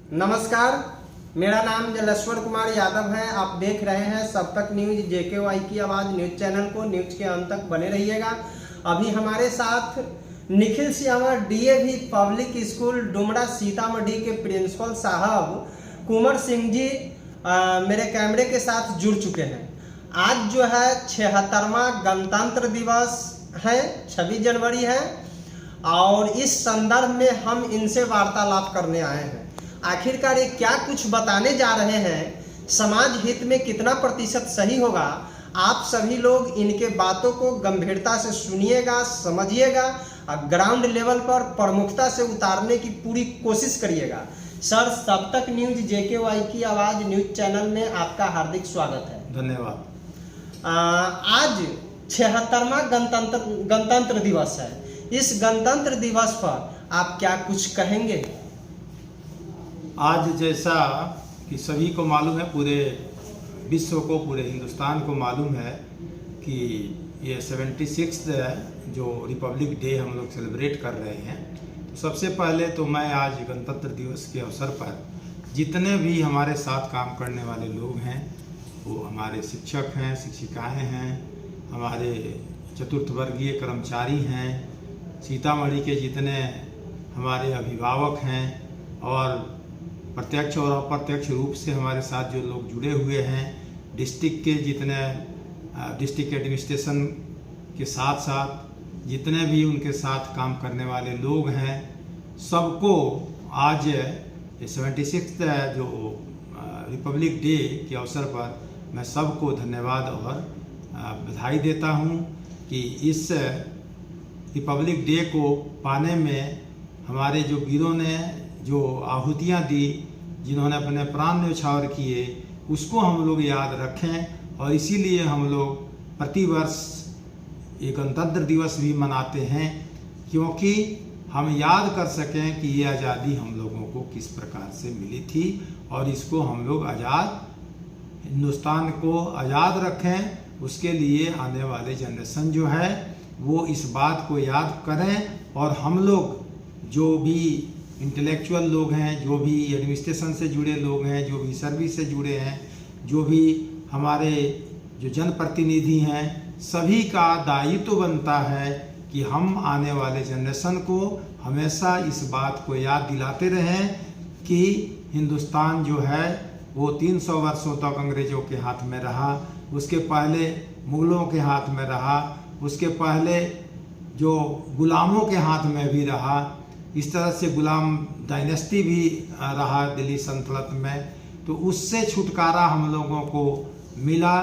नमस्कार, मेरा नाम जलेश्वर कुमार यादव है। आप देख रहे हैं सब तक न्यूज JKY की आवाज़ न्यूज चैनल को। न्यूज के अंत तक बने रहिएगा। अभी हमारे साथ निखिल सियावर DAV public school Dumra Sitamarhi के प्रिंसिपल साहब कुंवर सिंह जी मेरे कैमरे के साथ जुड़ चुके हैं। आज जो है 76वां गणतंत्र दिवस है, 26 जनवरी है और इस संदर्भ में हम इनसे वार्तालाप करने आए हैं। आखिरकार ये क्या कुछ बताने जा रहे हैं, समाज हित में कितना प्रतिशत सही होगा, आप सभी लोग इनके बातों को गंभीरता से सुनिएगा, समझिएगा और ग्राउंड लेवल पर प्रमुखता से उतारने की पूरी कोशिश करिएगा। सर, सब तक न्यूज JKY की आवाज़ न्यूज चैनल में आपका हार्दिक स्वागत है। धन्यवाद। आज 76वां गणतंत्र दिवस है। इस गणतंत्र दिवस पर आप क्या कुछ कहेंगे? आज जैसा कि सभी को मालूम है, पूरे विश्व को, पूरे हिंदुस्तान को मालूम है कि ये 76 जो रिपब्लिक डे हम लोग सेलिब्रेट कर रहे हैं। तो सबसे पहले तो मैं आज गणतंत्र दिवस के अवसर पर जितने भी हमारे साथ काम करने वाले लोग हैं, वो हमारे शिक्षक हैं, शिक्षिकाएं हैं, हमारे चतुर्थ वर्गीय कर्मचारी हैं, सीतामढ़ी के जितने हमारे अभिभावक हैं और प्रत्यक्ष और अप्रत्यक्ष रूप से हमारे साथ जो लोग जुड़े हुए हैं, डिस्ट्रिक्ट के जितने डिस्ट्रिक्ट एडमिनिस्ट्रेशन के साथ साथ जितने भी उनके साथ काम करने वाले लोग हैं, सबको आज 76 जो रिपब्लिक डे के अवसर पर मैं सबको धन्यवाद और बधाई देता हूं कि इस रिपब्लिक डे को पाने में हमारे जो वीरों ने जो आहुतियाँ दी, जिन्होंने अपने प्राण न्यौछावर किए, उसको हम लोग याद रखें और इसीलिए हम लोग प्रतिवर्ष ये गणतंत्र दिवस भी मनाते हैं, क्योंकि हम याद कर सकें कि ये आज़ादी हम लोगों को किस प्रकार से मिली थी और इसको हम लोग आज़ाद, हिंदुस्तान को आज़ाद रखें। उसके लिए आने वाले जनरेशन जो है वो इस बात को याद करें और हम लोग जो भी इंटेलेक्चुअल लोग हैं, जो भी एडमिनिस्ट्रेशन से जुड़े लोग हैं, जो भी सर्विस से जुड़े हैं, जो भी हमारे जो जनप्रतिनिधि हैं, सभी का दायित्व बनता है कि हम आने वाले जनरेशन को हमेशा इस बात को याद दिलाते रहें कि हिंदुस्तान जो है वो 300 वर्षों तक अंग्रेज़ों के हाथ में रहा, उसके पहले मुग़लों के हाथ में रहा, उसके पहले जो गुलामों के हाथ में भी रहा। इस तरह से गुलाम डायनेस्टी भी रहा दिल्ली सल्तनत में। तो उससे छुटकारा हम लोगों को मिला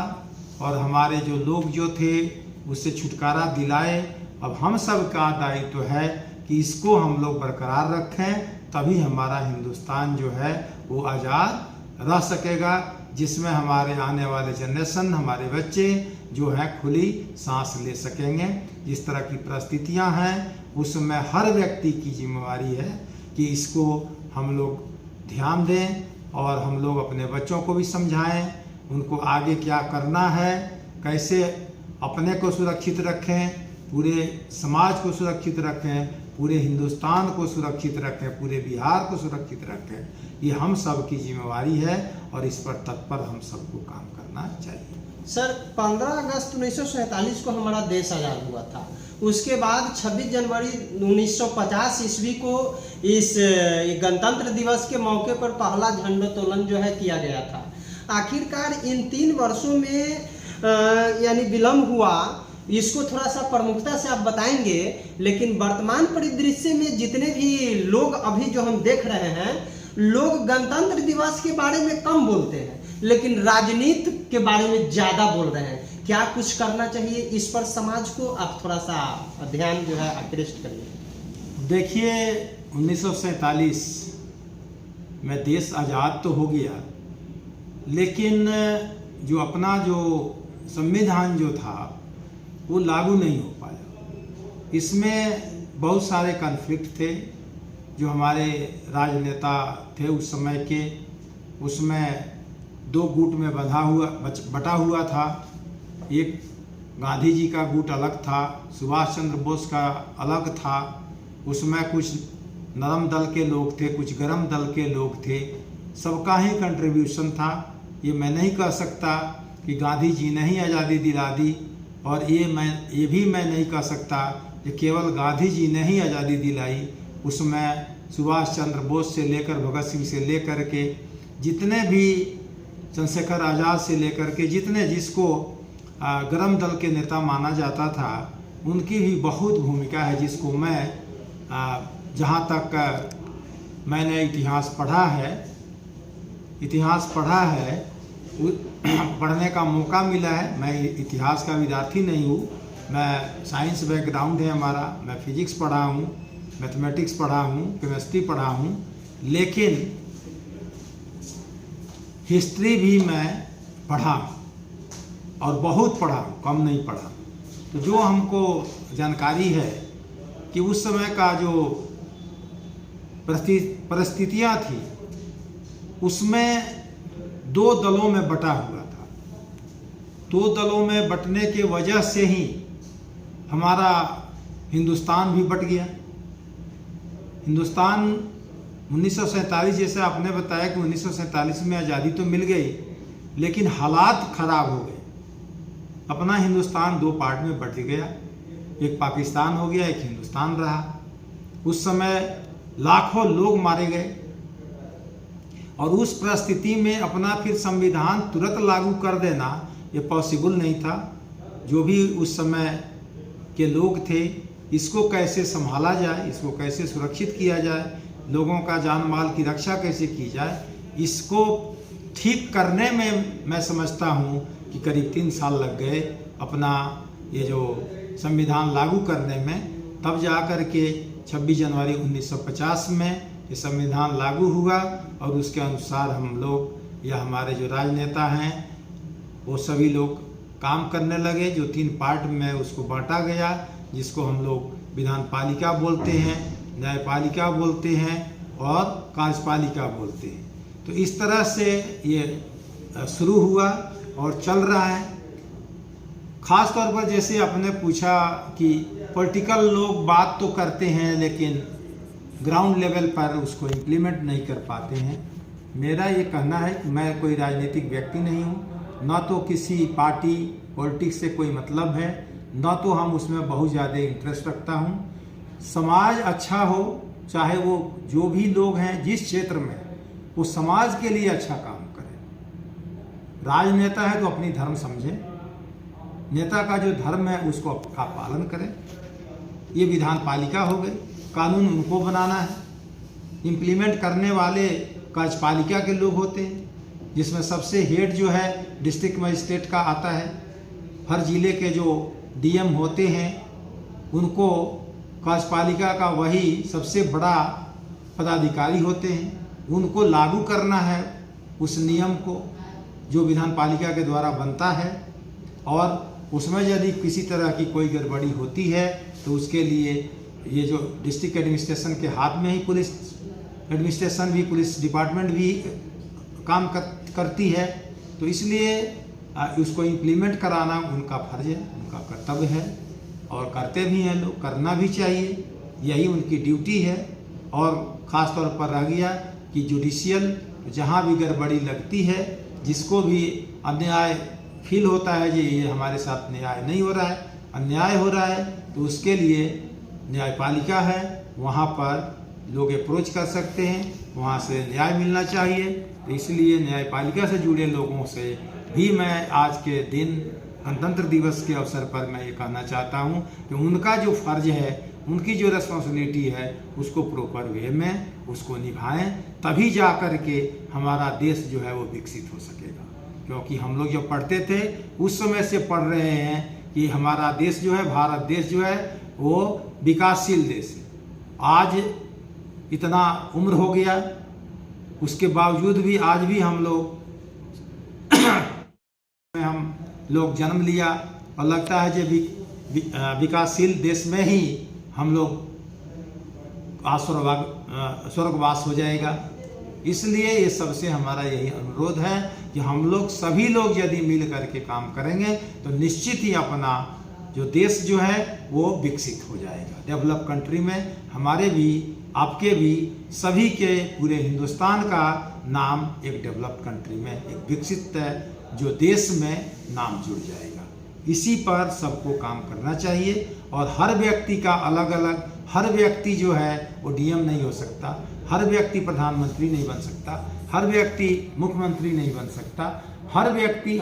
और हमारे जो लोग जो थे उससे छुटकारा दिलाए। अब हम सब का दायित्व है कि इसको हम लोग बरकरार रखें, तभी हमारा हिंदुस्तान जो है वो आज़ाद रह सकेगा, जिसमें हमारे आने वाले जनरेशन, हमारे बच्चे जो हैं खुली सांस ले सकेंगे। जिस तरह की परिस्थितियां हैं उसमें हर व्यक्ति की जिम्मेवारी है कि इसको हम लोग ध्यान दें और हम लोग अपने बच्चों को भी समझाएं, उनको आगे क्या करना है, कैसे अपने को सुरक्षित रखें, पूरे समाज को सुरक्षित रखें, पूरे हिंदुस्तान को सुरक्षित रखें, पूरे बिहार को सुरक्षित रखें। ये हम सब की जिम्मेवारी है और इस पर तत्पर हम सबको काम करना चाहिए। सर, 15 अगस्त 1947 को हमारा देश आज़ाद हुआ था। उसके बाद 26 जनवरी 1950 ईस्वी को इस गणतंत्र दिवस के मौके पर पहला झंडोत्तोलन जो है किया गया था। आखिरकार इन 3 वर्षों में यानी विलम्ब हुआ, इसको थोड़ा सा प्रमुखता से आप बताएंगे। लेकिन वर्तमान परिदृश्य में जितने भी लोग अभी जो हम देख रहे हैं, लोग गणतंत्र दिवस के बारे में कम बोलते हैं लेकिन राजनीति के बारे में ज़्यादा बोल रहे हैं। क्या कुछ करना चाहिए इस पर समाज को? आप थोड़ा सा ध्यान जो है आकृष्ट करिए। देखिए, 1947 में देश आज़ाद तो हो गया, लेकिन जो अपना जो संविधान जो था वो लागू नहीं हो पाया। इसमें बहुत सारे कॉन्फ्लिक्ट थे। जो हमारे राजनेता थे उस समय के, उसमें 2 गुट में बटा हुआ था। एक गांधी जी का गुट अलग था, सुभाष चंद्र बोस का अलग था। उसमें कुछ नरम दल के लोग थे, कुछ गरम दल के लोग थे, सबका ही कंट्रीब्यूशन था। ये मैं नहीं कह सकता कि गांधी जी ने ही आज़ादी दिला दी, और ये भी मैं नहीं कह सकता कि केवल गांधी जी ने ही आज़ादी दिलाई। उसमें सुभाष चंद्र बोस से लेकर भगत सिंह से लेकर के जितने भी, चंद्रशेखर आज़ाद से लेकर के जितने जिसको गरम दल के नेता माना जाता था, उनकी भी बहुत भूमिका है, जिसको मैं जहाँ तक मैंने इतिहास पढ़ा है पढ़ने का मौका मिला है। मैं इतिहास का विद्यार्थी नहीं हूँ, मैं साइंस बैकग्राउंड है हमारा, मैं फिजिक्स पढ़ा हूँ, मैथमेटिक्स पढ़ा हूँ, केमिस्ट्री पढ़ा हूँ, लेकिन हिस्ट्री भी मैं पढ़ा हूँ और बहुत पढ़ा हूँ, कम नहीं पढ़ा। तो जो हमको जानकारी है कि उस समय का जो परिस्थितियाँ थी, उसमें दो दलों में बटा हुआ था। दो दलों में बटने के वजह से ही हमारा हिंदुस्तान भी बट गया। हिंदुस्तान 1947, जैसे आपने बताया कि 1947 में आज़ादी तो मिल गई, लेकिन हालात खराब हो गए। अपना हिंदुस्तान दो पार्ट में बट गया, एक पाकिस्तान हो गया, एक हिंदुस्तान रहा। उस समय लाखों लोग मारे गए, और उस परिस्थिति में अपना फिर संविधान तुरंत लागू कर देना ये पॉसिबल नहीं था। जो भी उस समय के लोग थे, इसको कैसे संभाला जाए, इसको कैसे सुरक्षित किया जाए, लोगों का जान माल की रक्षा कैसे की जाए, इसको ठीक करने में मैं समझता हूँ कि करीब 3 साल लग गए अपना ये जो संविधान लागू करने में। तब जा कर के 26 जनवरी 1950 में ये संविधान लागू हुआ, और उसके अनुसार हम लोग या हमारे जो राजनेता हैं वो सभी लोग काम करने लगे। जो 3 पार्ट में उसको बांटा गया, जिसको हम लोग विधान पालिका बोलते हैं, न्यायपालिका बोलते हैं और कार्यपालिका बोलते हैं। तो इस तरह से ये शुरू हुआ और चल रहा है। ख़ास तौर पर जैसे आपने पूछा कि पॉलिटिकल लोग बात तो करते हैं, लेकिन ग्राउंड लेवल पर उसको इम्प्लीमेंट नहीं कर पाते हैं। मेरा ये कहना है कि मैं कोई राजनीतिक व्यक्ति नहीं हूँ, ना तो किसी पार्टी पॉलिटिक्स से कोई मतलब है, ना तो हम उसमें बहुत ज़्यादा इंटरेस्ट रखता हूँ। समाज अच्छा हो, चाहे वो जो भी लोग हैं जिस क्षेत्र में, वो समाज के लिए अच्छा काम करें। राजनेता है तो अपनी धर्म समझे, नेता का जो धर्म है उसको का पालन करें। ये विधान पालिका हो गई, कानून उनको बनाना है, इम्प्लीमेंट करने वाले कार्यपालिका के लोग होते हैं, जिसमें सबसे हेड जो है डिस्ट्रिक्ट मजिस्ट्रेट का आता है। हर जिले के जो डीएम होते हैं उनको कार्यपालिका का वही सबसे बड़ा पदाधिकारी होते हैं, उनको लागू करना है उस नियम को जो विधान पालिका के द्वारा बनता है। और उसमें यदि किसी तरह की कोई गड़बड़ी होती है तो उसके लिए ये जो डिस्ट्रिक्ट एडमिनिस्ट्रेशन के हाथ में ही पुलिस एडमिनिस्ट्रेशन भी, पुलिस डिपार्टमेंट भी काम करती है। तो इसलिए उसको इम्प्लीमेंट कराना उनका फर्ज है, उनका कर्तव्य है, और करते भी हैं लोग, करना भी चाहिए, यही उनकी ड्यूटी है। और ख़ास तौर पर रह गया कि जुडिशियल जहाँ भी गड़बड़ी लगती है, जिसको भी अन्याय फील होता है कि ये हमारे साथ न्याय नहीं हो रहा है, अन्याय हो रहा है, तो उसके लिए न्यायपालिका है, वहाँ पर लोग अप्रोच कर सकते हैं, वहाँ से न्याय मिलना चाहिए। तो इसलिए न्यायपालिका से जुड़े लोगों से भी मैं आज के दिन गणतंत्र दिवस के अवसर पर मैं ये कहना चाहता हूँ कि उनका जो फ़र्ज है, उनकी जो रिस्पॉन्सिबिलिटी है, उसको प्रॉपर वे में उसको निभाएं, तभी जा कर के हमारा देश जो है वो विकसित हो सकेगा। क्योंकि हम लोग जब पढ़ते थे उस समय से पढ़ रहे हैं कि हमारा देश जो है, भारत देश जो है वो विकासशील देश है। आज इतना उम्र हो गया, उसके बावजूद भी आज भी हम लोग जन्म लिया और लगता है कि विकासशील देश में ही हम लोग स्वर्गवास हो जाएगा। इसलिए ये सबसे हमारा यही अनुरोध है कि हम लोग सभी लोग यदि मिल करके काम करेंगे तो निश्चित ही अपना जो देश जो है वो विकसित हो जाएगा। डेवलप कंट्री में हमारे भी आपके भी, सभी के, पूरे हिंदुस्तान का नाम एक डेवलप्ड कंट्री में, एक विकसित जो देश में नाम जुड़ जाएगा। इसी पर सबको काम करना चाहिए और हर व्यक्ति का अलग अलग, हर व्यक्ति जो है वो डीएम नहीं हो सकता, हर व्यक्ति प्रधानमंत्री नहीं बन सकता, हर व्यक्ति मुख्यमंत्री नहीं बन सकता। हर व्यक्ति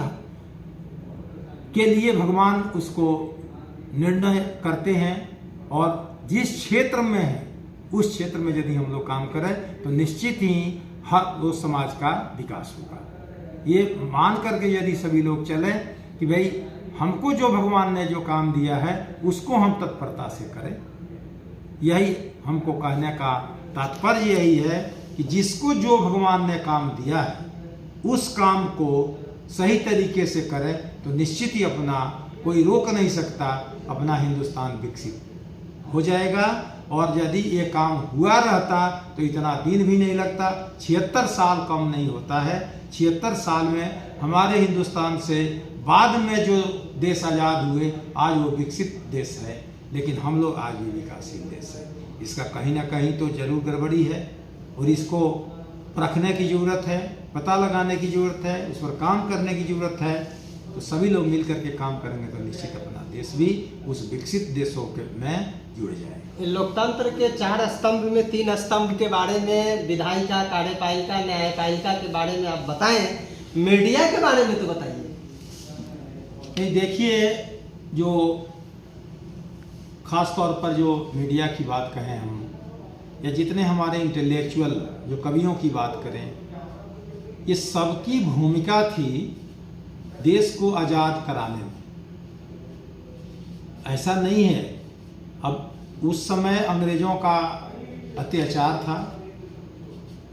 के लिए भगवान उसको निर्णय करते हैं और जिस क्षेत्र में है उस क्षेत्र में यदि हम लोग काम करें तो निश्चित ही हर वो समाज का विकास होगा। ये मान करके यदि सभी लोग चलें कि भाई हमको जो भगवान ने जो काम दिया है उसको हम तत्परता से करें, यही हमको कहने का तात्पर्य यही है कि जिसको जो भगवान ने काम दिया है उस काम को सही तरीके से करें तो निश्चित ही अपना कोई रोक नहीं सकता, अपना हिंदुस्तान विकसित हो जाएगा। और यदि ये काम हुआ रहता तो इतना दिन भी नहीं लगता, 76 साल कम नहीं होता है। 76 साल में हमारे हिंदुस्तान से बाद में जो देश आज़ाद हुए आज वो विकसित देश है, लेकिन हम लोग आज भी विकासशील देश है। इसका कहीं ना कहीं तो जरूर गड़बड़ी है और इसको परखने की ज़रूरत है, पता लगाने की ज़रूरत है, उस पर काम करने की ज़रूरत है। तो सभी लोग मिल करके काम करेंगे तो निश्चित अपना देश भी उस विकसित देशों के में जुड़ जाए। लोकतंत्र के 4 स्तंभ में 3 स्तंभ के बारे में, विधायिका, कार्यपालिका, न्यायपालिका के बारे में आप बताएं, मीडिया के बारे में तो बताइए। देखिए, जो खास तौर पर जो मीडिया की बात कहें हम, या जितने हमारे इंटेलेक्चुअल जो कवियों की बात करें, ये सबकी भूमिका थी देश को आज़ाद कराने में। ऐसा नहीं है, अब उस समय अंग्रेज़ों का अत्याचार था,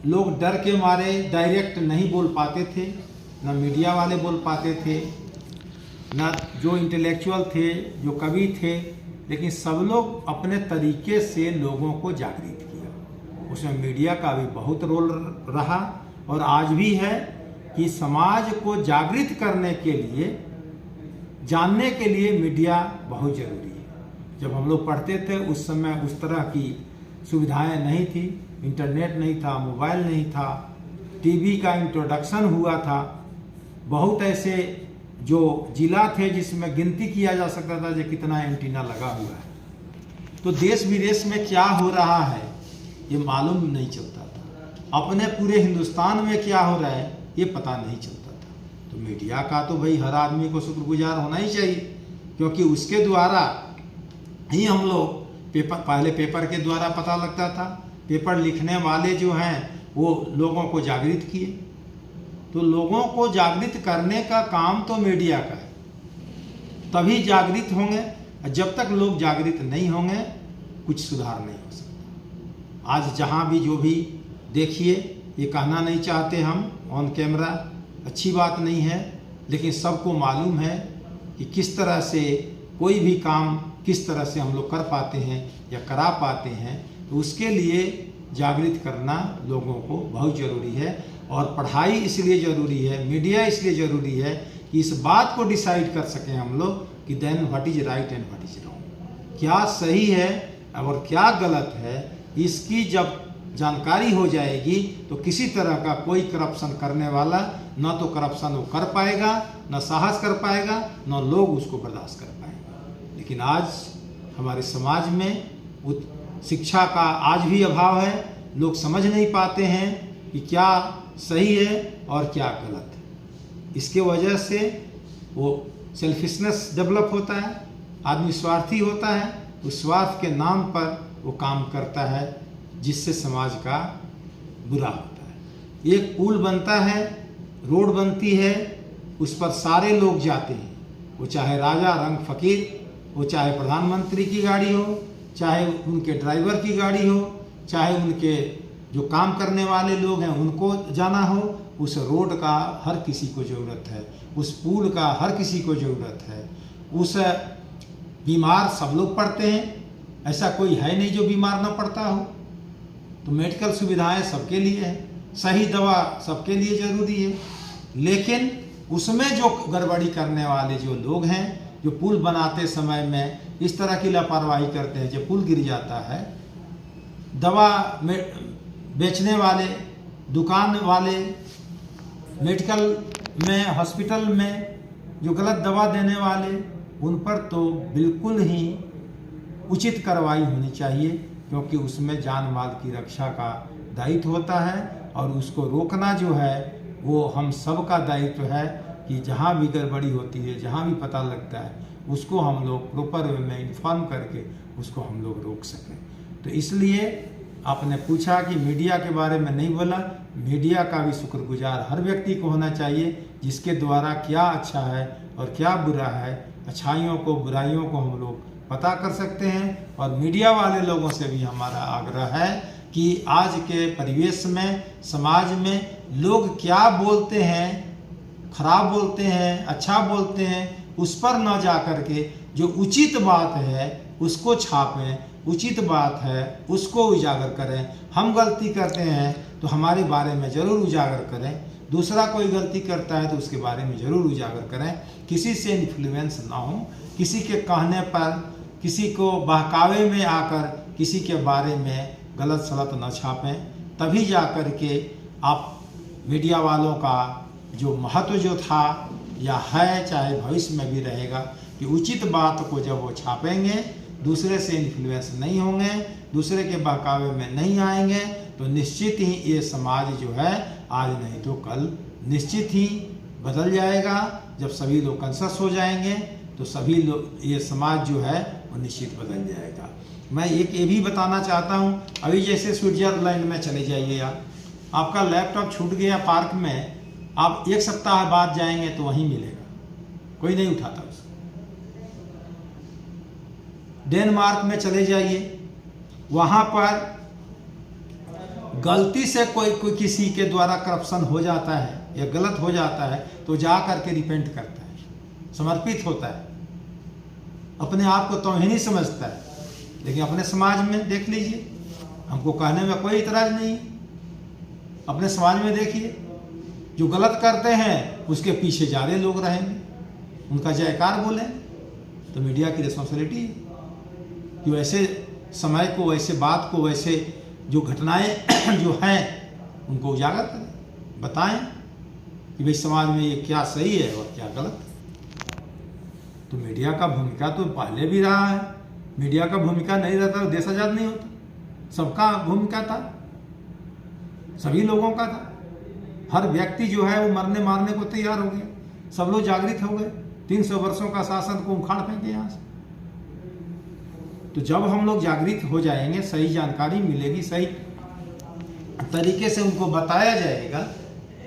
लोग डर के मारे डायरेक्ट नहीं बोल पाते थे, ना मीडिया वाले बोल पाते थे, ना जो इंटेलेक्चुअल थे, जो कवि थे, लेकिन सब लोग अपने तरीके से लोगों को जागृत किया। उसमें मीडिया का भी बहुत रोल रहा और आज भी है कि समाज को जागृत करने के लिए, जानने के लिए मीडिया बहुत ज़रूरी है। जब हम लोग पढ़ते थे उस समय उस तरह की सुविधाएं नहीं थी, इंटरनेट नहीं था, मोबाइल नहीं था, टीवी का इंट्रोडक्शन हुआ था। बहुत ऐसे जो जिला थे जिसमें गिनती किया जा सकता था जो कितना एंटीना लगा हुआ है। तो देश विदेश में क्या हो रहा है ये मालूम नहीं चलता था, अपने पूरे हिंदुस्तान में क्या हो रहा है ये पता नहीं चलता था। तो मीडिया का तो भाई हर आदमी को शुक्रगुजार होना ही चाहिए, क्योंकि उसके द्वारा ही हम लोग पहले पेपर के द्वारा पता लगता था, पेपर लिखने वाले जो हैं वो लोगों को जागृत किए। तो लोगों को जागृत करने का काम तो मीडिया का है, तभी जागृत होंगे। जब तक लोग जागृत नहीं होंगे कुछ सुधार नहीं हो सकता। आज जहाँ भी जो भी देखिए, ये कहना नहीं चाहते हम ऑन कैमरा, अच्छी बात नहीं है, लेकिन सबको मालूम है कि किस तरह से कोई भी काम किस तरह से हम लोग कर पाते हैं या करा पाते हैं। तो उसके लिए जागृत करना लोगों को बहुत ज़रूरी है और पढ़ाई इसलिए ज़रूरी है, मीडिया इसलिए ज़रूरी है कि इस बात को डिसाइड कर सकें हम लोग कि then what is right and what is wrong, क्या सही है और क्या गलत है। इसकी जब जानकारी हो जाएगी तो किसी तरह का कोई करप्शन करने वाला न तो करप्शन वो कर पाएगा, न साहस कर पाएगा, न लोग उसको बर्दाश्त कर पाएंगे। लेकिन आज हमारे समाज में शिक्षा का आज भी अभाव है, लोग समझ नहीं पाते हैं कि क्या सही है और क्या गलत है। इसके वजह से वो सेल्फिशनेस डेवलप होता है, आदमी स्वार्थी होता है, उस स्वार्थ के नाम पर वो काम करता है जिससे समाज का बुरा होता है। एक पुल बनता है, रोड बनती है, उस पर सारे लोग जाते हैं, वो चाहे राजा रंग फकीर, वो चाहे प्रधानमंत्री की गाड़ी हो, चाहे उनके ड्राइवर की गाड़ी हो, चाहे उनके जो काम करने वाले लोग हैं उनको जाना हो, उस रोड का हर किसी को ज़रूरत है, उस पुल का हर किसी को ज़रूरत है। उस बीमार सब लोग पड़ते हैं, ऐसा कोई है नहीं जो बीमार ना पड़ता हो। तो मेडिकल सुविधाएं सबके लिए है, सही दवा सबके लिए ज़रूरी है, लेकिन उसमें जो गड़बड़ी करने वाले जो लोग हैं, जो पुल बनाते समय में इस तरह की लापरवाही करते हैं, जब पुल गिर जाता है दवा बेचने वाले, दुकान वाले, मेडिकल में, हॉस्पिटल में जो गलत दवा देने वाले, उन पर तो बिल्कुल ही उचित कार्रवाई होनी चाहिए, क्योंकि उसमें जान माल की रक्षा का दायित्व होता है और उसको रोकना जो है वो हम सब का दायित्व है कि जहाँ भी गड़बड़ी होती है, जहाँ भी पता लगता है, उसको हम लोग प्रॉपर वे में इन्फॉर्म करके उसको हम लोग रोक सकें। तो इसलिए आपने पूछा कि मीडिया के बारे में नहीं बोला, मीडिया का भी शुक्रगुजार हर व्यक्ति को होना चाहिए, जिसके द्वारा क्या अच्छा है और क्या बुरा है, अच्छाइयों को, बुराइयों को हम लोग पता कर सकते हैं। और मीडिया वाले लोगों से भी हमारा आग्रह है कि आज के परिवेश में, समाज में लोग क्या बोलते हैं, खराब बोलते हैं, अच्छा बोलते हैं, उस पर न जा कर के जो उचित बात है उसको छापें, उचित बात है उसको उजागर करें। हम गलती करते हैं तो हमारे बारे में ज़रूर उजागर करें, दूसरा कोई गलती करता है तो उसके बारे में ज़रूर उजागर करें। किसी से इन्फ्लुएंस ना हो, किसी के कहने पर, किसी को बहकावे में आकर किसी के बारे में गलत सलत न छापें। तभी जा कर के आप मीडिया वालों का जो महत्व जो था या है, चाहे भविष्य में भी रहेगा, कि उचित बात को जब वो छापेंगे, दूसरे से इन्फ्लुएंस नहीं होंगे, दूसरे के बहकावे में नहीं आएंगे, तो निश्चित ही ये समाज जो है आज नहीं तो कल निश्चित ही बदल जाएगा। जब सभी लोग कॉन्शस हो जाएंगे तो सभी लोग, ये समाज जो है वो निश्चित बदल जाएगा। मैं एक ये भी बताना चाहता हूँ, अभी जैसे स्विट्जरलैंड में चले जाइए आप, आपका लैपटॉप छूट गया पार्क में, आप 1 सप्ताह बाद जाएंगे तो वहीं मिलेगा, कोई नहीं उठाता उसको। डेनमार्क में चले जाइए, वहाँ पर गलती से कोई किसी के द्वारा करप्शन हो जाता है या गलत हो जाता है तो जा करके रिपेंट करता है, समर्पित होता है, अपने आप को तौहीनी समझता है। लेकिन अपने समाज में देख लीजिए, हमको कहने में कोई इतराज नहीं, अपने समाज में देखिए, जो गलत करते हैं उसके पीछे ज़्यादा लोग रहेंगे, उनका जयकार बोलें। तो मीडिया की रिस्पॉन्सिबिलिटी है कि वैसे समय को, वैसे बात को, वैसे जो घटनाएं जो हैं उनको उजागर करें, बताएं कि भाई समाज में ये क्या सही है और क्या गलत है। तो मीडिया का भूमिका तो पहले भी रहा है, मीडिया का भूमिका नहीं रहता तो देश आजाद नहीं होता। सबका भूमिका था, सभी लोगों का था। हर व्यक्ति जो है वो मरने मारने को तैयार हो गया, सब लोग जागृत हो गए, 300 वर्षों का शासन को उखाड़ फेंके यहाँ से। तो जब हम लोग जागृत हो जाएंगे, सही जानकारी मिलेगी, सही तरीके से उनको बताया जाएगा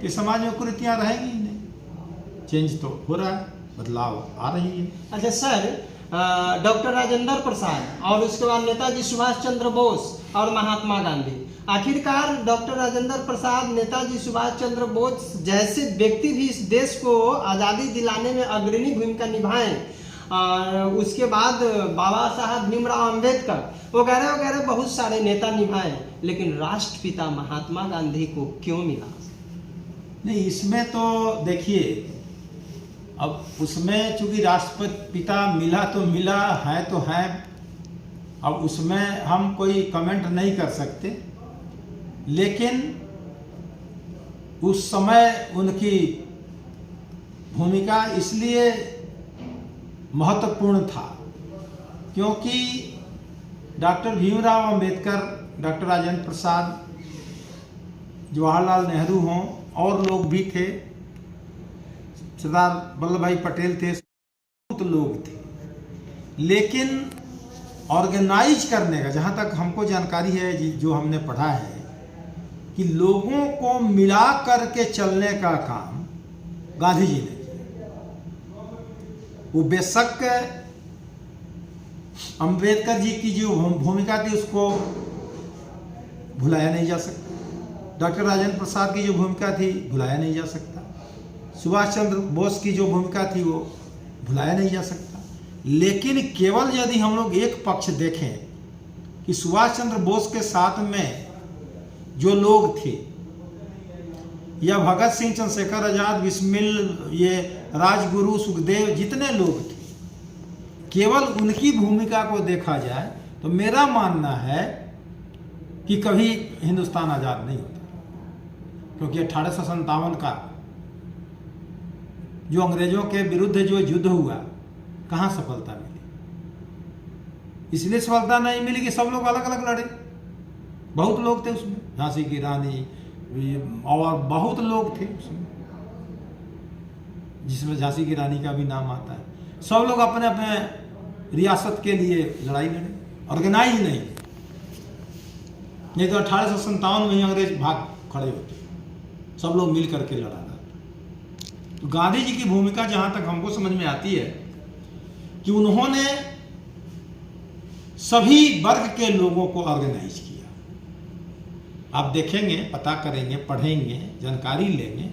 कि समाज में कुरीतियाँ रहेंगी ही नहीं। चेंज तो हो रहा है, बदलाव आ रही है। अच्छा सर, डॉक्टर राजेंद्र प्रसाद और उसके बाद नेताजी सुभाष चंद्र बोस और महात्मा गांधी, आखिरकार डॉक्टर राजेंद्र प्रसाद, नेताजी सुभाष चंद्र बोस जैसे व्यक्ति भी इस देश को आज़ादी दिलाने में अग्रणी भूमिका निभाएं, और उसके बाद बाबा साहब भीमराव अंबेडकर वगैरह वगैरह बहुत सारे नेता निभाए, लेकिन राष्ट्रपिता महात्मा गांधी को क्यों मिला? नहीं, इसमें तो देखिए, अब उसमें चूंकि राष्ट्रपिता मिला तो मिला है तो है, अब उसमें हम कोई कमेंट नहीं कर सकते। लेकिन उस समय उनकी भूमिका इसलिए महत्वपूर्ण था क्योंकि डॉक्टर भीमराव अंबेडकर, डॉक्टर राजेंद्र प्रसाद, जवाहरलाल नेहरू हों और लोग भी थे, सरदार वल्लभ भाई पटेल थे, बहुत लोग थे, लेकिन ऑर्गेनाइज करने का, जहाँ तक हमको जानकारी है, जो हमने पढ़ा है, कि लोगों को मिला करके चलने का काम गांधी जी ने किया। वो बेशक अंबेडकर जी की जो भूमिका थी उसको भुलाया नहीं जा सकता, डॉक्टर राजेंद्र प्रसाद की जो भूमिका थी भुलाया नहीं जा सकता, सुभाष चंद्र बोस की जो भूमिका थी वो भुलाया नहीं जा सकता। लेकिन केवल यदि हम लोग एक पक्ष देखें कि सुभाष चंद्र बोस के साथ में जो लोग थे, या भगत सिंह, चंद्रशेखर आजाद, बिस्मिल, ये राजगुरु, सुखदेव, जितने लोग थे, केवल उनकी भूमिका को देखा जाए तो मेरा मानना है कि कभी हिंदुस्तान आज़ाद नहीं होता, क्योंकि 1857 का जो अंग्रेजों के विरुद्ध जो युद्ध हुआ, कहाँ सफलता मिली? इसलिए सफलता नहीं मिली कि सब लोग अलग अलग लड़े। बहुत लोग थे उसमें, झांसी की रानी और बहुत लोग थे उसमें, जिसमें झांसी की रानी का भी नाम आता है। सब लोग अपने अपने रियासत के लिए लड़ाई लड़े, ऑर्गेनाइज नहीं तो 1857 में ही अंग्रेज भाग खड़े होते, सब लोग मिल करके लड़ा था। तो गांधी जी की भूमिका जहां तक हमको समझ में आती है कि उन्होंने सभी वर्ग के लोगों को ऑर्गेनाइज किया। आप देखेंगे, पता करेंगे, पढ़ेंगे, जानकारी लेंगे,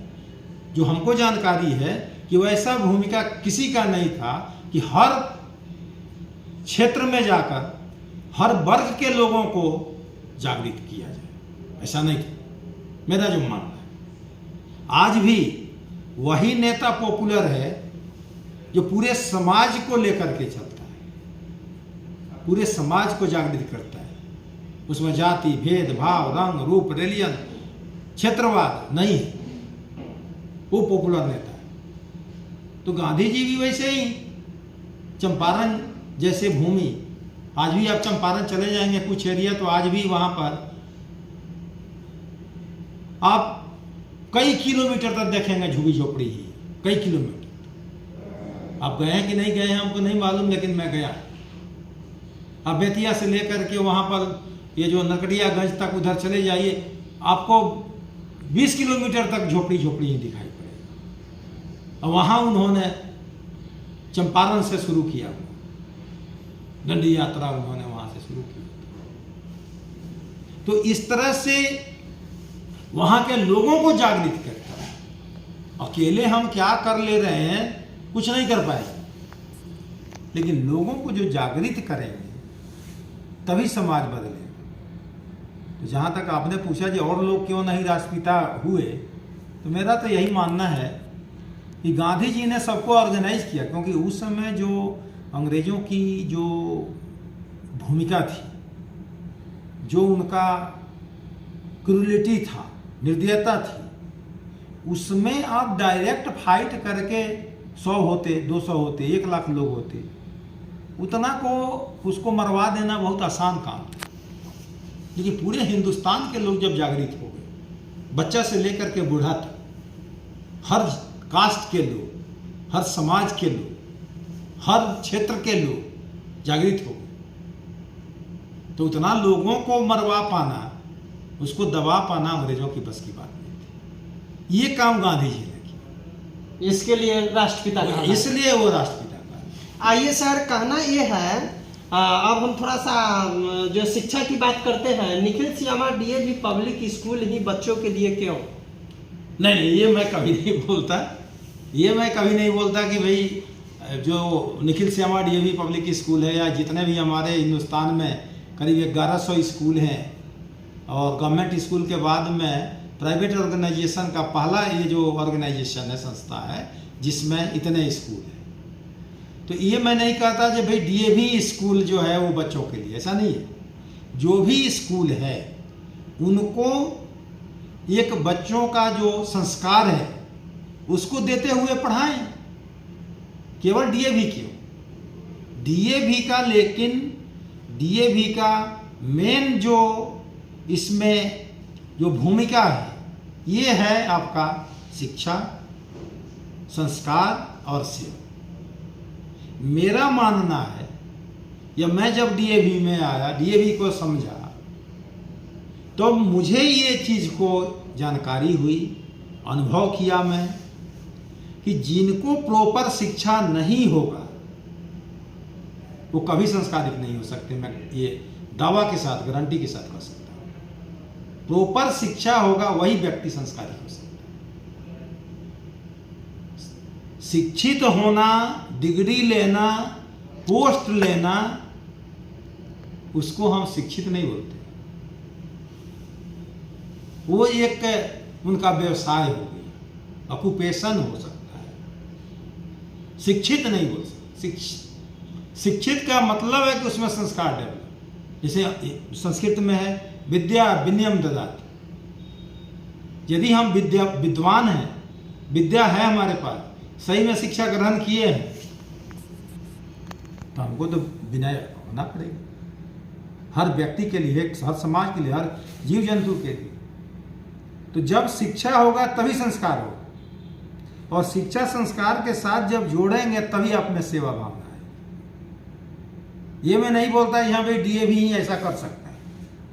जो हमको जानकारी है कि वैसा भूमिका किसी का नहीं था कि हर क्षेत्र में जाकर हर वर्ग के लोगों को जागृत किया जाए, ऐसा नहीं था। मेरा जो मानना है, आज भी वही नेता पॉपुलर है जो पूरे समाज को लेकर के चलता है, पूरे समाज को जागृत करता है। उसमें जाति भेदभाव, रंग रूप, रिलीजन, क्षेत्रवाद नहीं है, वो पॉपुलर नेता है। तो गांधी जी भी वैसे ही, चंपारण जैसे भूमि, आज भी आप चंपारण चले जाएंगे कुछ एरिया, तो आज भी वहां पर आप कई किलोमीटर तक देखेंगे झुग्गी झोपड़ी ही, कई किलोमीटर। आप गए हैं कि नहीं गए हैं हमको नहीं मालूम, लेकिन मैं गया। आप बेतिया से लेकर के वहां पर ये जो नरकटियागंज तक उधर चले जाइए, आपको 20 किलोमीटर तक झोपड़ी झोपड़ी ही दिखाई पड़ेगा। और वहां उन्होंने चंपारण से शुरू किया, दंडी यात्रा उन्होंने वहां से शुरू की। तो इस तरह से वहां के लोगों को जागृत करता है। अकेले हम क्या कर ले रहे हैं, कुछ नहीं कर पाएंगे, लेकिन लोगों को जो जागृत करेंगे तभी समाज बदलेगा। तो जहां तक आपने पूछा कि और लोग क्यों नहीं राष्ट्रपिता हुए, तो मेरा तो यही मानना है कि गांधी जी ने सबको ऑर्गेनाइज किया, क्योंकि उस समय जो अंग्रेजों की जो भूमिका थी, जो उनका क्रूरलिटी था, निर्दयता थी, उसमें आप डायरेक्ट फाइट करके 100 होते, 200 होते, 1 लाख लोग होते, उतना को उसको मरवा देना बहुत आसान काम था। लेकिन पूरे हिंदुस्तान के लोग जब जागृत हो गए, बच्चा से लेकर के बूढ़ा तक, हर कास्ट के लोग, हर समाज के लोग, हर क्षेत्र के लोग जागृत हो गए, तो उतना लोगों को मरवा पाना, उसको दबा पाना अंग्रेजों की बस की बात नहीं थी। ये काम गांधी जी ने किया, इसके लिए राष्ट्रपिता कहा, इसलिए वो राष्ट्रपिता कहा। आइए सर, कहना ये है, अब हम थोड़ा सा जो शिक्षा की बात करते हैं। Nikhil Shyama DAV public school ही बच्चों के लिए क्यों? नहीं, ये मैं कभी नहीं बोलता, ये मैं कभी नहीं बोलता कि भाई जो Nikhil Shyama DAV public school है, या जितने भी हमारे हिंदुस्तान में करीब 1100 स्कूल हैं, और गवर्नमेंट स्कूल के बाद में प्राइवेट ऑर्गेनाइजेशन का पहला ये जो ऑर्गेनाइजेशन है, संस्था है, जिसमें इतने स्कूल हैं। तो ये मैं नहीं कहता कि भाई डीएवी स्कूल जो है वो बच्चों के लिए, ऐसा नहीं है। जो भी स्कूल है उनको एक बच्चों का जो संस्कार है उसको देते हुए पढ़ाएं। केवल डीएवी क्यों, डीएवी का, लेकिन डीएवी का मेन जो इसमें जो भूमिका है, ये है आपका शिक्षा, संस्कार और सेवा। मेरा मानना है, या मैं जब डीएवी में आया, डीएवी को समझा, तो मुझे ये चीज़ को जानकारी हुई, अनुभव किया मैं, कि जिनको प्रॉपर शिक्षा नहीं होगा वो कभी संस्कारित नहीं हो सकते। मैं ये दावा के साथ, गारंटी के साथ कह सकता हूँ। प्रॉपर शिक्षा होगा वही व्यक्ति संस्कारित हो सकता है। शिक्षित होना, डिग्री लेना, पोस्ट लेना, उसको हम शिक्षित नहीं बोलते। वो एक उनका व्यवसाय हो गया, ऑक्यूपेशन हो सकता है, शिक्षित नहीं बोल सकते। शिक्षित का मतलब है कि उसमें संस्कार डेवलप। जैसे संस्कृत में है विद्या विनयम ददाति। यदि हम विद्वान हैं, विद्या है हमारे पास, सही में शिक्षा ग्रहण किए हैं, तो हमको तो विनय होना पड़ेगा, हर व्यक्ति के लिए, हर समाज के लिए, हर जीव जंतु के लिए। तो जब शिक्षा होगा तभी संस्कार होगा, और शिक्षा संस्कार के साथ जब जोड़ेंगे तभी आप में सेवा भावना है। ये मैं नहीं बोलता यहाँ पे डीएवी ही ऐसा कर सकता है,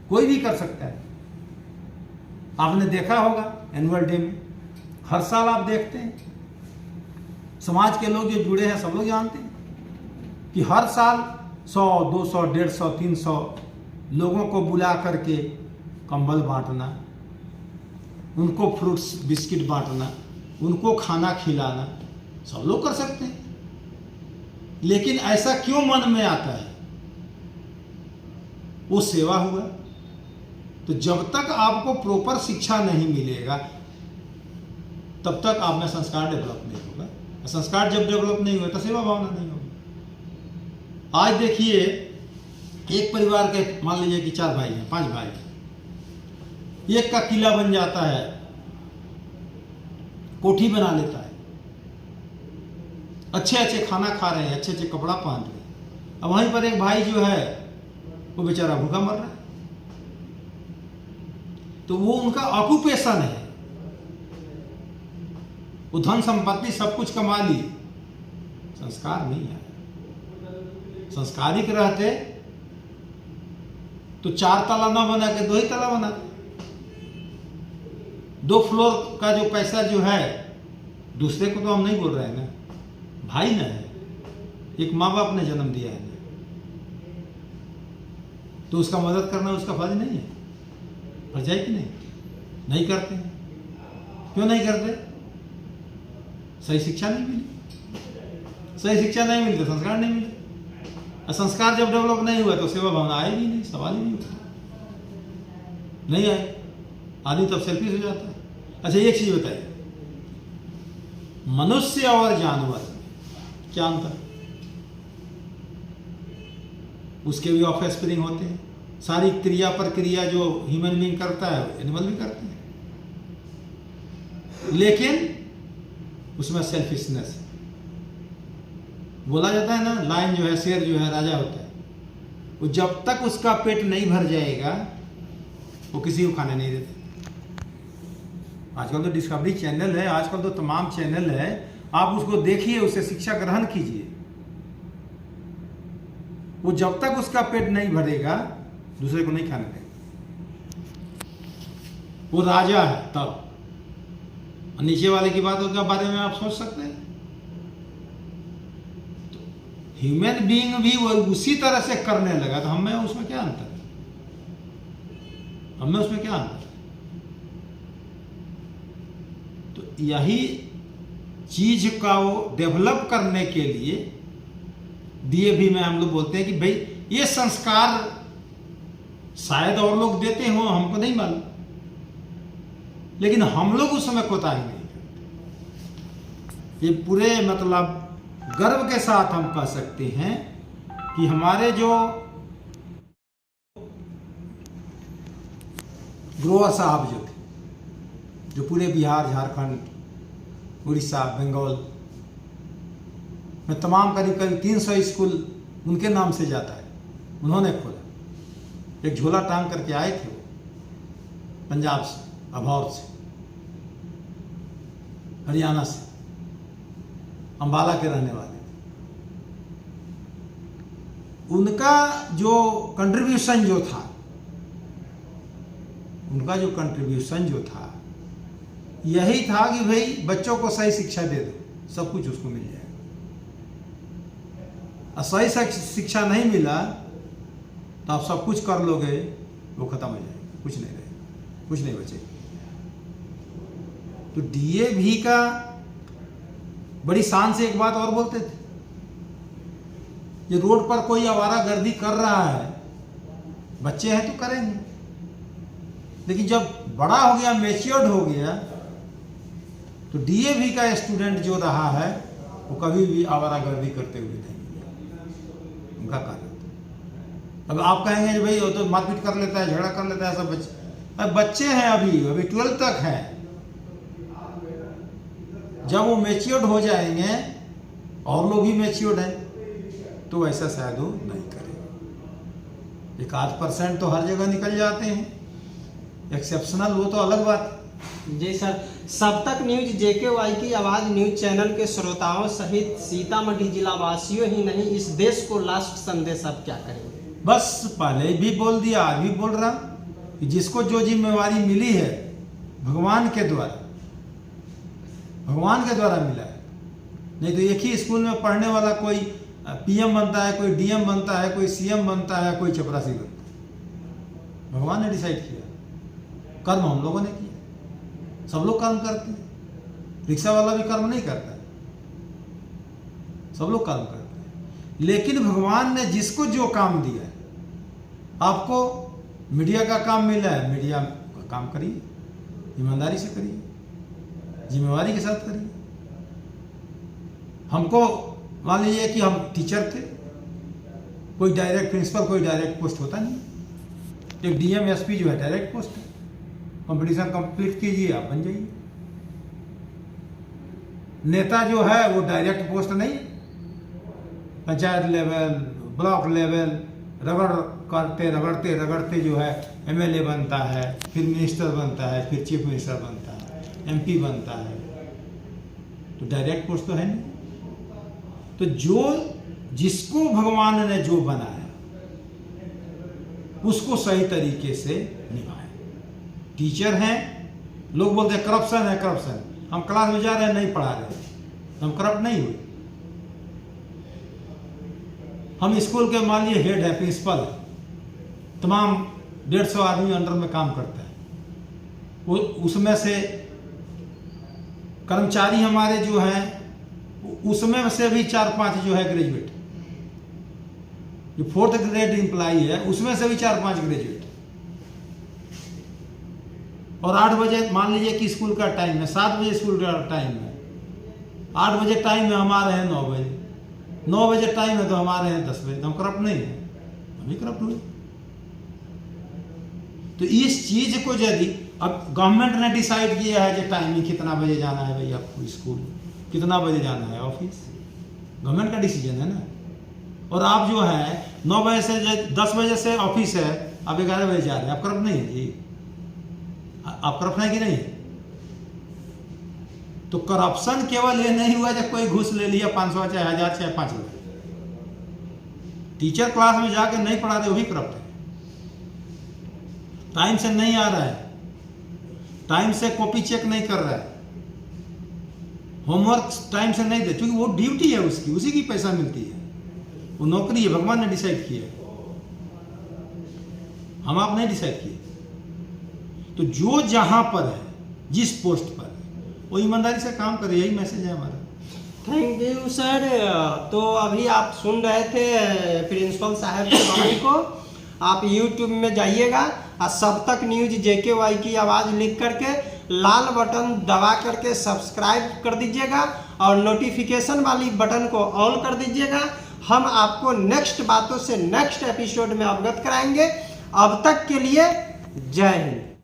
कोई भी कर सकता है। आपने देखा होगा एनुअल डे में, हर साल आप देखते हैं, समाज के लोग जो जुड़े हैं सब लोग जानते हैं कि हर साल 100, 200, 150, 300 लोगों को बुला करके कंबल बांटना, उनको फ्रूट्स बिस्किट बांटना, उनको खाना खिलाना, सब लोग कर सकते हैं। लेकिन ऐसा क्यों मन में आता है? वो सेवा हुआ। तो जब तक आपको प्रॉपर शिक्षा नहीं मिलेगा तब तक आप में संस्कार डेवलप नहीं होगा। संस्कार जब डेवलप नहीं होगा तो सेवा भावना नहीं होगी। आज देखिए, एक परिवार के मान लीजिए कि 4 भाई हैं, 5 भाई हैं, एक का किला बन जाता है, कोठी बना लेता है, अच्छे अच्छे खाना खा रहे हैं, अच्छे अच्छे कपड़ा पहन रहे हैं। अब वहीं पर एक भाई जो है वो बेचारा भूखा मर रहा है। तो वो उनका ऑक्यूपेशन है, वो धन संपत्ति सब कुछ कमा ली, संस्कार नहीं है। संस्कारिक रहते तो 4 तला ना बना के 2 ही तला बनाते। 2 फ्लोर का जो पैसा जो है, दूसरे को तो हम नहीं बोल रहे हैं ना, भाई ना है, एक माँ बाप ने जन्म दिया है, तो उसका मदद करना उसका फर्ज नहीं है? फर्ज है कि नहीं? नहीं करते हैं। क्यों नहीं करते? सही शिक्षा नहीं मिली। सही शिक्षा नहीं मिली तो संस्कार नहीं मिले, और संस्कार जब डेवलप नहीं हुआ तो सेवा भावना आएगी नहीं, सवाल ही नहीं होता, नहीं आए, आदमी तब सेल्फिश हो जाता है। अच्छा, एक चीज बताइए, मनुष्य और जानवर क्या अंतर? उसके भी ऑफ स्प्रिंग होते हैं, सारी क्रिया प्रक्रिया जो ह्यूमन बीइंग करता है एनिमल भी करते हैं, लेकिन उसमें सेल्फिशनेस है। बोला जाता है ना, लायन जो है, शेर जो है राजा होता है, वो जब तक उसका पेट नहीं भर जाएगा वो किसी को खाने नहीं देते। आजकल तो डिस्कवरी चैनल है, आजकल तो तमाम चैनल है, आप उसको देखिए, उससे शिक्षा ग्रहण कीजिए। वो जब तक उसका पेट नहीं भरेगा दूसरे को नहीं खाने देगा। वो राजा है तब, नीचे वाले की बात के बारे में आप सोच सकते हैं। तो ह्यूमन बीइंग भी वो उसी तरह से करने लगा, तो हमें उसमें क्या अंतर है? हमें उसमें क्या अंतर है? तो यही चीज का वो डेवलप करने के लिए डीएवी में हम लोग बोलते हैं कि भाई ये संस्कार शायद और लोग देते हो, हमको नहीं मालूम, लेकिन हम लोग उस समय कोताही नहीं करते। ये पूरे मतलब गर्व के साथ हम कह सकते हैं कि हमारे जो ग्रोवर साहब जो थे, जो पूरे बिहार, झारखंड, उड़ीसा, बंगाल में तमाम करीब 300 स्कूल उनके नाम से जाता है, उन्होंने खोला। एक झोला टांग करके आए थे वो पंजाब से, अभौर से, हरियाणा से, अंबाला के रहने वाले थे। उनका जो कंट्रीब्यूशन जो था, यही था कि भाई बच्चों को सही शिक्षा दे दो, सब कुछ उसको मिल जाएगा। और सही शिक्षा नहीं मिला तो आप सब कुछ कर लोगे, वो खत्म हो जाएगा, कुछ नहीं रहेगा, कुछ नहीं बचेगा। तो डीएवी का बड़ी शान से एक बात और बोलते थे, ये रोड पर कोई आवारागर्दी कर रहा है, बच्चे हैं तो करेंगे, लेकिन जब बड़ा हो गया, मैच्योर्ड हो गया, तो डीएवी का स्टूडेंट जो रहा है वो कभी भी आवारागर्दी करते हुए नहीं, उनका कार्य। अब आप कहेंगे कि भाई वो तो मारपीट कर लेता है, झगड़ा कर लेता है, सब बच्चे, अब बच्चे हैं, अभी 12 तक हैं। जब वो मैच्योर्ड हो जाएंगे, और लोग भी मैच्योर्ड हैं, तो ऐसा शायद वो नहीं करेंगे। 1-8% तो हर जगह निकल जाते हैं, एक्सेप्शनल वो तो अलग बात है। जी सर, सब तक न्यूज JKY की आवाज़ न्यूज चैनल के श्रोताओं सहित सीतामढ़ी जिला वासियों ही नहीं, इस देश को लास्ट संदेश आप क्या करेंगे? बस पहले भी बोल दिया, आज भी बोल रहा कि जिसको जो जिम्मेवारी मिली है भगवान के द्वारा मिला है। नहीं तो एक ही स्कूल में पढ़ने वाला कोई PM बनता है, कोई DM बनता है, कोई CM बनता है, कोई चपरासी बनता है। भगवान ने डिसाइड किया, कर्म हम लोगों ने किया। सब लोग कर्म करते हैं, रिक्शा वाला भी कर्म नहीं करता है, सब लोग कर्म करते हैं। लेकिन भगवान ने जिसको जो काम दिया है, आपको मीडिया का काम मिला है, मीडिया का काम करिए, ईमानदारी से करिए, जिम्मेवारी के साथ करिए। हमको मान लीजिए कि हम टीचर थे, कोई डायरेक्ट प्रिंसिपल, कोई डायरेक्ट पोस्ट होता नहीं। एक DM SP जो है डायरेक्ट पोस्ट है। कंपटीशन कंप्लीट कीजिए, आप बन जाइए। नेता जो है वो डायरेक्ट पोस्ट नहीं, पंचायत लेवल, ब्लॉक लेवल, रगड़ते जो है MLA बनता है, फिर मिनिस्टर बनता है, फिर चीफ मिनिस्टर बनता है, MP बनता है। तो डायरेक्ट पोस्ट तो है नहीं। तो जो जिसको भगवान ने जो बनाया उसको सही तरीके से निभाए। टीचर हैं, लोग बोलते हैं करप्शन है, करप्शन। हम क्लास में जा रहे हैं, नहीं पढ़ा रहे, हम करप्ट नहीं हुए। हम स्कूल के मान लीजिए हेड है, प्रिंसिपल है, तमाम 150 आदमी अंडर में काम करता है। वो उसमें से कर्मचारी हमारे जो हैं, उसमें से भी 4-5 जो है ग्रेजुएट। जो 4th ग्रेड एम्प्लॉई है, उसमें से भी 4-5 ग्रेजुएट। और 8 बजे मान लीजिए कि स्कूल का टाइम है, 7 बजे स्कूल का टाइम है, 8 बजे टाइम है, हमारे हैं 9 बजे, 9 बजे टाइम है तो हमारे हैं 10 बजे। तो हम करप्ट नहीं है, हम ही करप्ट हुए। तो इस चीज को यदि अब गवर्नमेंट ने डिसाइड किया है कि टाइमिंग कितना बजे जाना है भाई आपको स्कूल, कितना बजे जाना है ऑफिस, गवर्नमेंट का डिसीजन है ना। और आप जो है 9 बजे से 10 बजे से ऑफिस है, आप 11 बजे जा रहे हैं, आप करप्ट नहीं है जी? आप करप्ट है कि नहीं? तो करप्शन केवल ये नहीं हुआ जब कोई घूस ले लिया 500 चाहे 1000 चाहे 5 लाख। टीचर क्लास में जाके नहीं पढ़ा रहे, वो भी करप्ट है। टाइम से नहीं आ रहा है, टाइम से कॉपी चेक नहीं कर रहा है, होमवर्क टाइम से नहीं दे, क्योंकि वो ड्यूटी है उसकी, उसी की पैसा मिलती है, वो नौकरी है, भगवान ने डिसाइड किया है, हम आप नहीं डिसाइड किए। तो जो जहां पर है, जिस पोस्ट पर है, वो ईमानदारी से काम करे, यही मैसेज है हमारा। Thank you sir. तो अभी आप सुन रहे थे प्रिंसिपल साहब की वाणी को। आप YouTube में जाइएगा और सब तक न्यूज JKY की आवाज़ लिख करके लाल बटन दबा करके सब्सक्राइब कर दीजिएगा और नोटिफिकेशन वाली बटन को ऑन कर दीजिएगा। हम आपको नेक्स्ट बातों से नेक्स्ट एपिसोड में अवगत कराएंगे। अब तक के लिए जय हिंद।